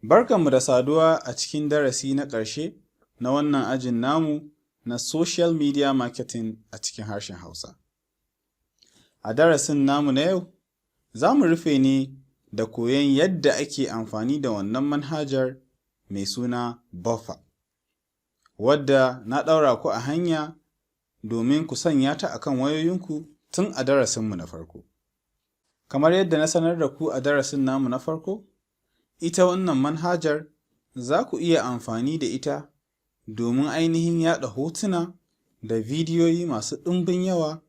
Barkanmu da saduwa a cikin darasi na ƙarshe na wannan ajin namu na Social Media Marketing a cikin harshen Hausa. A darasin namu na yau, za mu rufe ne da koyon yadda ake amfani da wannan manhajar mai suna Buffer, wadda na ɗaura ku a hanya domin ku sanya ta akan wayoyinku tun a darasinmu na farko. Kamar yadda na sanar da ku a darasin namu na farko, ita wannan manhajar za ku iya amfani da ita domin ainihin yaɗa hotuna da bidiyoyi masu ɗimbin yawa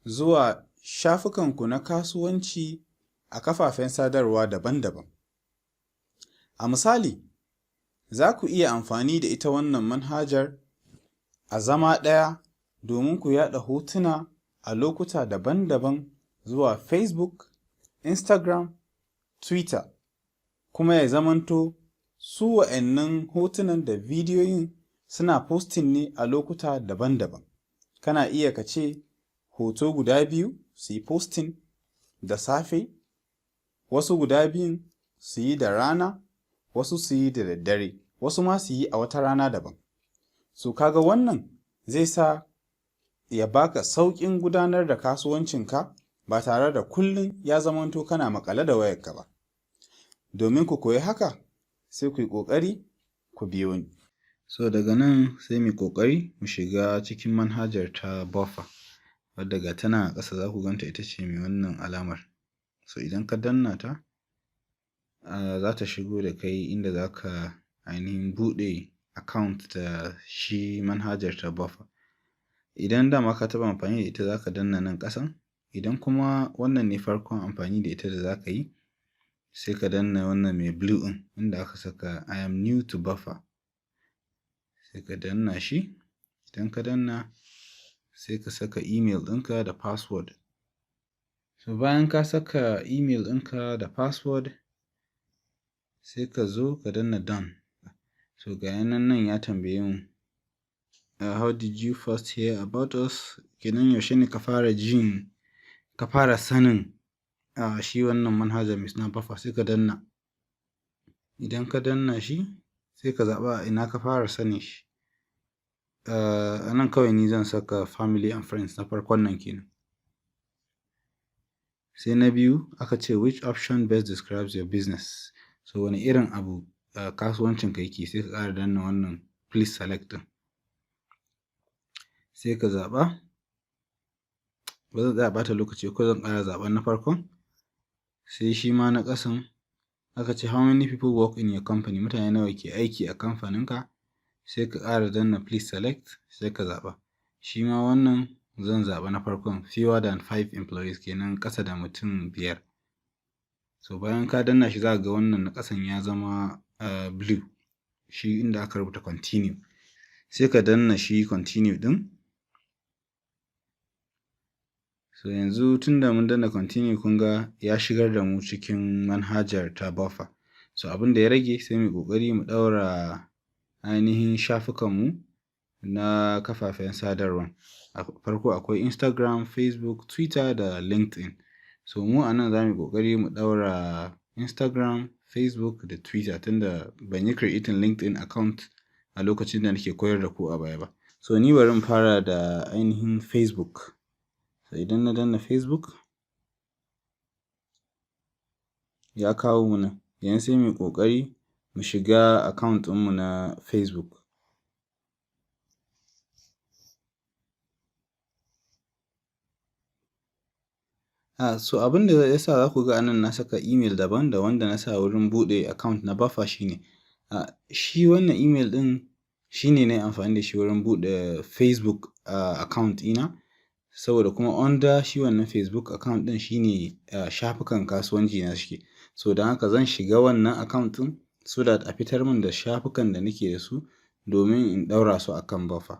zuwa shafukanku na kasuwanci a kafafen sadarwa daban-daban. A misali, za ku iya amfani da ita wannan manhajar a zama ɗaya domin ku yaɗa hotuna a lokuta daban-daban zuwa Facebook, Instagram, Twitter. Kuma ya zamanto su wa'annan hotunan da bidiyoyin suna posting ne a lokuta daban-daban. Kana iya ka ce hoto guda biyu su yi posting da safe, wasu guda biyun su yi da rana, wasu su yi da daddare, wasu ma su yi a wata rana daban. So kaga wannan zai sa ya baka sauƙin gudanar da kasuwancinka ba tare da kullum ya zamanto kana maƙale da wayarka ba. Domin ku koyi haka, sai ku yi ƙoƙari ku biyo ni. So daga nan sai mu ƙoƙari mu shiga cikin manhajar ta Buffer, wadda ga tana a ƙasa za ku ganta ita ce mai wannan alamar. So idan ka danna ta, za ta shigo da kai inda za ka ainihin buɗe account da shi manhajar ta Buffer. Idan dama ka taɓa amfani da ita za ka danna nan ƙasan, idan kuma wannan ne farkon amfani da ita da za ka yi, sai ka danna wannan mai blue ɗin inda aka saka I am new to Buffer. Sai ka danna shi, idan ka danna sai ka saka email ɗinka da password. So bayan ka saka email ɗinka da password, sai ka zo ka danna done. So ga yanan nan ya tambaye mu, how did you first hear about us? Kenan yaushe ne ka fara sanin shi wannan manhaja mai suna Buffer. Sai ka danna. Idan ka danna shi, sai ka zaɓa ina ka fara sanin shi. A nan kawai ni zan saka family and friends na farkon nan kenan. Sai na biyu aka ce which option best describes your business? So wani irin abu kasuwancinka yake, sai ka ƙara danna wannan please select ɗin. Sai ka zaɓa. Ba zan tsaya ɓata lokaci ko zan ƙara zaɓen na farkon. Sai shi ma na ƙasan aka ce how many people work in your company? Mutane nawa ke aiki a kamfaninka? Sai ka ƙara danna please select, sai ka zaɓa. Shi ma wannan zan zaɓa na farkon fewer than 5 employees, kenan ƙasa da mutum 5. So bayan ka danna shi za ka ga wannan na ƙasan ya zama blue, shi inda aka rubuta continue. Sai ka danna shi continue ɗin. So yanzu tunda mun danna continue kun ga ya shigar da mu cikin manhajar ta Buffer. So abin da ya rage sai mu ƙoƙari mu ɗaura ainihin shafukanmu na kafafen sadarwa. A farko akwai Instagram, Facebook, Twitter da LinkedIn. So mu a nan za mu ƙoƙari mu ɗaura Instagram, Facebook da Twitter tunda ban yi creating LinkedIn account a lokacin da nake koyar da ku a baya ba. So ni bari in fara da ainihin Facebook. So idan na danna Facebook, ya kawo mu nan. Yanzu sai mu ƙoƙari mu shiga account ɗinmu na Facebook. So abin da ya sa za ku ga anan na saka email daban da wanda na sa wurin buɗe account na Buffer shine, shi wannan email ɗin shine na yi amfani da shi wurin buɗe Facebook account ɗina. Saboda kuma under shi wannan Facebook account ɗin shine shafukan kasuwanci na suke. So don haka zan shiga wannan account ɗin so that a fitar min da shafukan da nake da su domin in ɗaura su akan Buffer.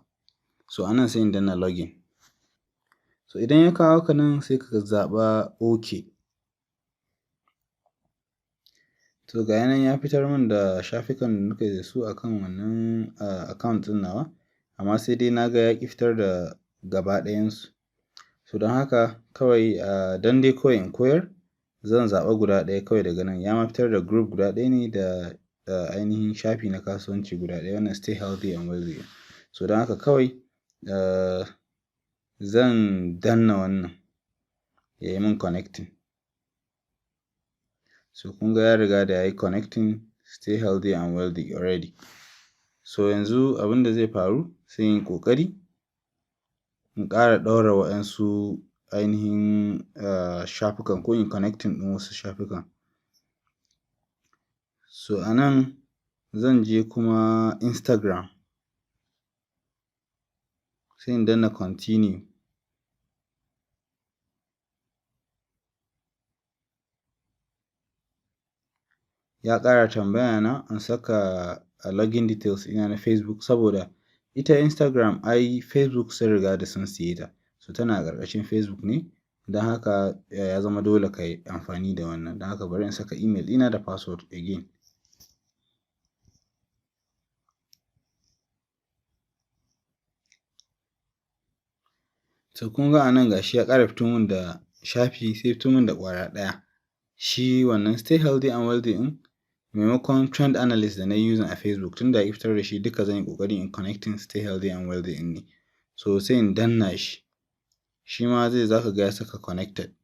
So anan sai in danna login. So idan ya kawo ka nan sai ka zaɓa OK. To ga yanan ya fitar min da shafukan da nake da su akan wannan account ɗin nawa, amma sai dai na ga ya ƙi fitar da gaba ɗayansu. So don haka kawai don dai kawai in koyar, zan zaɓa guda ɗaya kawai daga nan. Ya ma fitar da group guda ɗaya ne da ainihin shafi na kasuwanci guda ɗaya, wannan stay healthy and wealthy. So don haka kawai zan danna wannan ya yi min connecting. So kun ga ya riga da ya yi connecting stay healthy and wealthy already. So yanzu abin da zai faru sai in ƙoƙari in ƙara ɗaura waɗansu ainihin shafukan ko in connecting ɗin wasu shafukan. So a nan zan je kuma Instagram sai in danna continue. Ya ƙara tambaya na in saka login details ina na Facebook saboda ita Instagram ai Facebook sun riga da sun siye ta. So tana ƙarƙashin Facebook ne, don haka ya zama dole ka yi amfani da wannan. Don haka bari in saka email ɗina da password again. So kun ga a nan gashi ya ƙara fito min da shafi sai fito min da ƙwara ɗaya. Shi wannan stay healthy and wealthy ɗin maimakon trend analyst da na yi using a Facebook, tunda ya fitar da shi duka zan yi ƙoƙari in connecting stay healthy and wealthy ɗin ne. So sai in danna shi, shi ma za ka ga ya saka connected.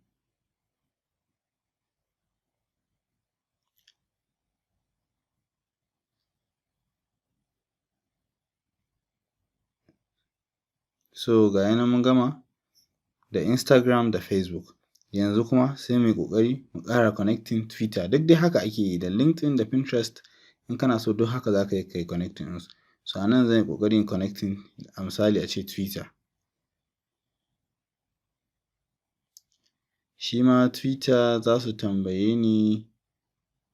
So ga yana mun gama da Instagram da Facebook. Yanzu kuma sai mu yi ƙoƙari mu ƙara connecting Twitter. Duk dai haka ake yi da LinkedIn da Pinterest. In kana so duk haka za ka yi kai connecting ɗinsu. So a nan zan yi ƙoƙari in connecting a misali a ce Twitter. Shi ma Twitter za su tambaye ni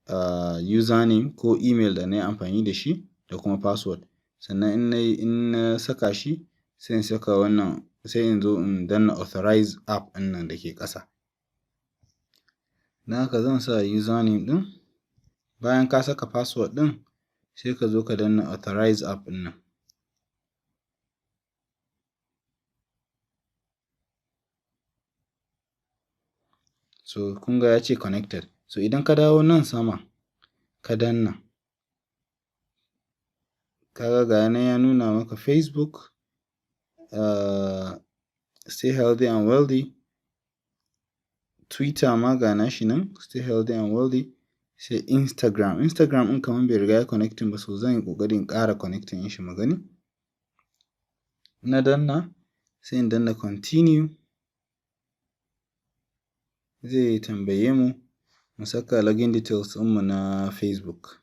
username ko email da na yi amfani da shi da kuma password. Sannan in na saka shi sai in saka wannan, sai in zo in danna authorize app ɗin nan da ke ƙasa. Don haka zan sa username ɗin. Bayan ka saka password ɗin sai ka zo ka danna authorize app ɗin nan. So kun ga ya ce connected. So idan ka dawo nan sama ka danna, kaga ga nan ya nuna maka Facebook, stay healthy and wealthy. Twitter ma ga nashi nan stay healthy and wealthy. Sai Instagram ɗin kamar bai riga ya connecting ba, so zan yi ƙoƙari in ƙara connecting shi mu gani. Na danna sai in danna continue. Zai tambaye mu saka login details ɗinmu na Facebook.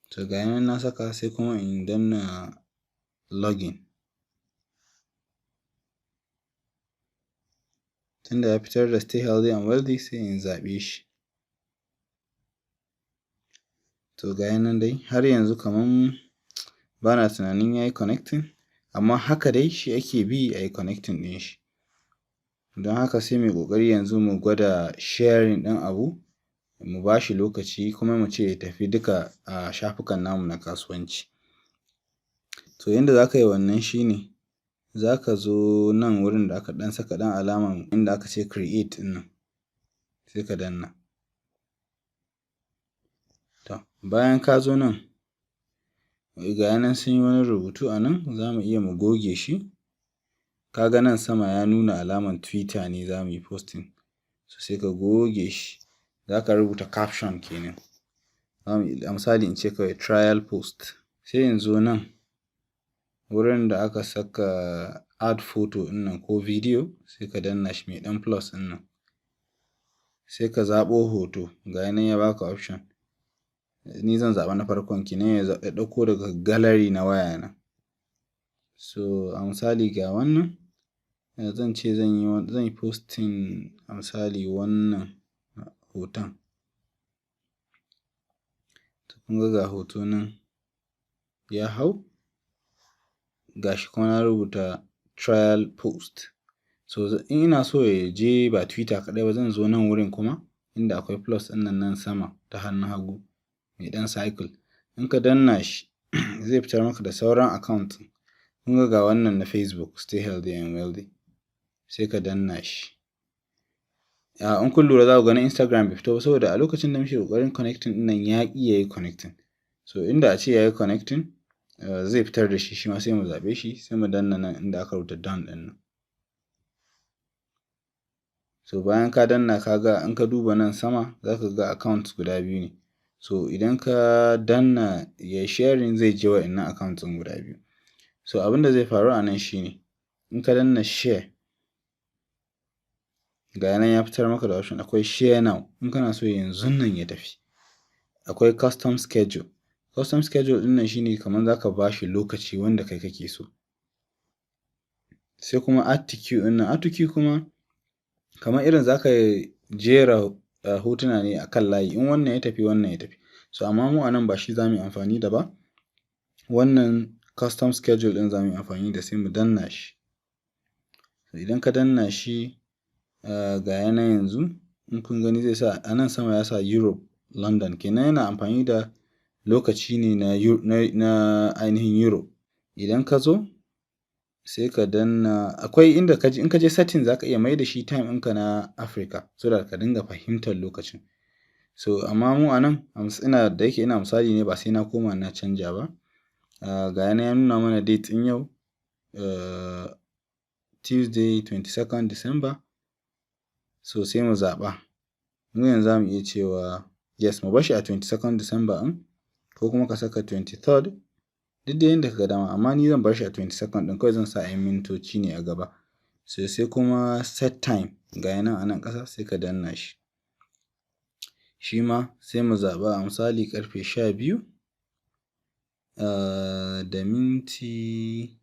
To ga nan na saka sai kuma in danna login. Tunda ya fitar da stay healthy and wealthy sai in zaɓe shi. To ga nan dai har yanzu kaman ba na tunanin ya yi connecting, amma haka dai shi ake bi a yi connecting ɗin shi. Don haka sai mu yi ƙoƙari yanzu mu gwada sharing ɗin abu, mu ba shi lokaci kuma mu ce ya tafi duka a shafukan namu na kasuwanci. To yanda za ka yi wannan shi ne za ka zo nan wurin da aka ɗan saka ɗan alaman inda aka ce create ɗin nan sai ka danna. To bayan ka zo nan ga nan sun yi wani rubutu a nan, za mu iya mu goge shi. Ka ga nan sama ya nuna alaman Twitter ne za mu yi posting. So sai ka goge shi. Za ka rubuta caption kenan. A misali in ce kawai trial post. Sai in zo nan wurin da aka saka add photo ɗin nan ko video sai ka danna shi mai ɗan plus ɗin nan. Sai ka zaɓo hoto, ga nan ya baka option. Ni zan zaɓa na farkon kenan ya ɗauko daga gallery na wayana. So a misali ga wannan zan ce zan yi posting a misali wannan hoton. To kun ga hoto nan ya hau, ga shi kuma na rubuta trial post. So in ina so ya je ba Twitter kaɗai ba zan zo nan wurin kuma inda akwai plus ɗin nan sama ta hannun hagu mai ɗan cycle. In ka danna shi zai fitar maka da sauran account. Kun ga wannan na Facebook stay healthy and wealthy sai ka danna shi. in kun lura za ku gani Instagram bai fito ba saboda a lokacin da muke ƙoƙarin connecting ɗin nan ya ƙi yayi connecting. So inda a ce yayi connecting zai fitar da shi ma sai mu zaɓe shi sai mu danna nan inda aka rubuta done ɗin nan. So bayan ka danna ka ga in ka duba nan sama za ka ga accounts guda biyu ne. So idan ka danna yayi sharing zai je wa'innan accounts ɗin guda biyu. So abin da zai faru a nan shine in ka danna share ga nan ya fitar maka da option akwai share now in kana so yanzun nan ya tafi. Akwai custom schedule. Custom schedule ɗin nan shine kamar za ka ba shi lokaci wanda kai kake so. Sai kuma add to queue ɗin nan. Add to queue kuma kamar irin za ka jera hotuna ne a kan layi in wannan ya tafi wannan ya tafi. So amma mu a nan ba shi za mu yi amfani da ba. Wannan custom schedule ɗin za mu yi amfani da sai mu danna shi. So idan ka danna shi ga yana yanzu in kun gani zai sa a nan sama ya sa Europe London kenan yana amfani da lokaci ne na ainihin Europe. Idan ka zo sai ka danna akwai inda in ka je setting za ka iya mai da shi time ɗinka na Africa so that ka dinga fahimtar lokacin. So amma mu a nan da yake ina misali ne ba sai na koma na canja ba. Ga yana ya nuna mana date ɗin yau Tuesday 22nd December. So sai mu zaɓa. Mu yanzu za mu iya cewa yes mu bar shi a 22nd December ɗin ko kuma ka saka 23rd duk da yanda ka ga dama amma ni zan bar shi a 22nd ɗin kawai zan sa 'yan mintoci ne a gaba. So sai kuma set time ga yana a nan ƙasa sai ka danna shi. Shi ma sai mu zaɓa a misali ƙarfe 12 da minti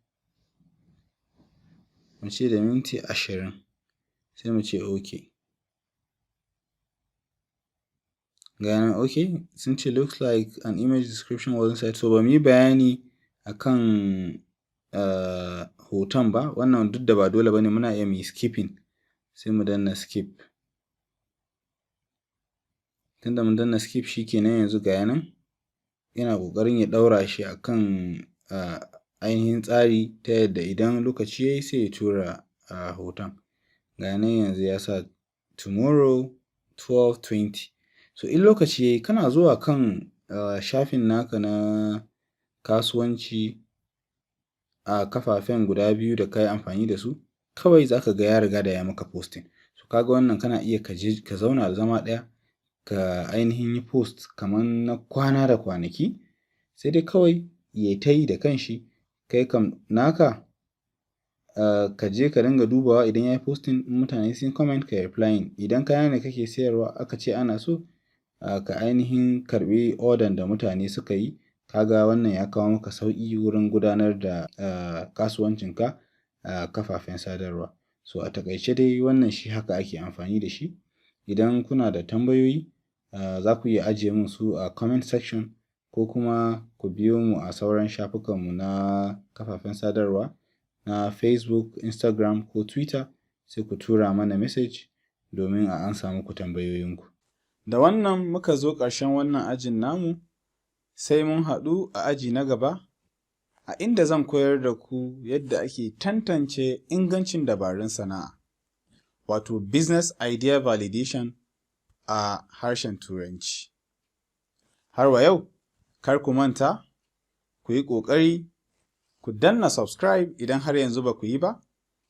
mu ce da minti 20 sai mu ce okay. Ga yana okay sun ce looks like an image description wasn't set. So ba mu yi bayani akan hoton ba wannan duk da ba dole ba ne muna iya mu yi skipping sai mu danna skip. Tunda mun danna skip shi kenan yanzu ga yanan yana ƙoƙarin ya ɗaura shi akan ainihin tsari ta yadda idan lokaci yayi sai ya tura hoton. Ga nan yanzu ya sa tomorrow 12:20. So in lokaci yayi kana zuwa kan shafin naka na kasuwanci a kafafen guda biyu da ka yi amfani da su kawai za ka ga ya riga da ya maka posting. So ka ga wannan kana iya ka zauna da zama ɗaya ka ainihin yi post kamar na kwana da kwanaki sai dai kawai ya ta yi da kanshi kai kam naka ka je ka dinga dubawa idan ya yi posting mutane sun comment ka replying idan kaya ne kake sayarwa aka ce ana so ka ainihin karɓi order da mutane suka yi ka ga wannan ya kawo maka sauƙi wurin gudanar da kasuwancinka a kafafen sadarwa. So a taƙaice dai wannan shi haka ake amfani da shi. Idan kuna da tambayoyi za ku iya ajiye min su a comment section ko kuma ku biyo mu a sauran shafukanmu na kafafen sadarwa na Facebook, Instagram ko Twitter sai ku tura mana message domin a ansa muku tambayoyinku. Da wannan muka zo ƙarshen wannan ajin namu sai mun haɗu a aji na gaba a inda zan koyar da ku yadda ake tantance ingancin dabarun sana'a wato business idea validation a harshen Turanci. Har wa yau, kar ku manta, ku yi ƙoƙari ku danna subscribe idan har yanzu ba ku yi ba,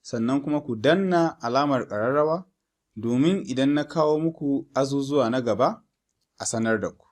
sannan kuma ku danna alamar ƙararrawa domin idan na kawo muku azuzuwa na gaba a sanar da ku.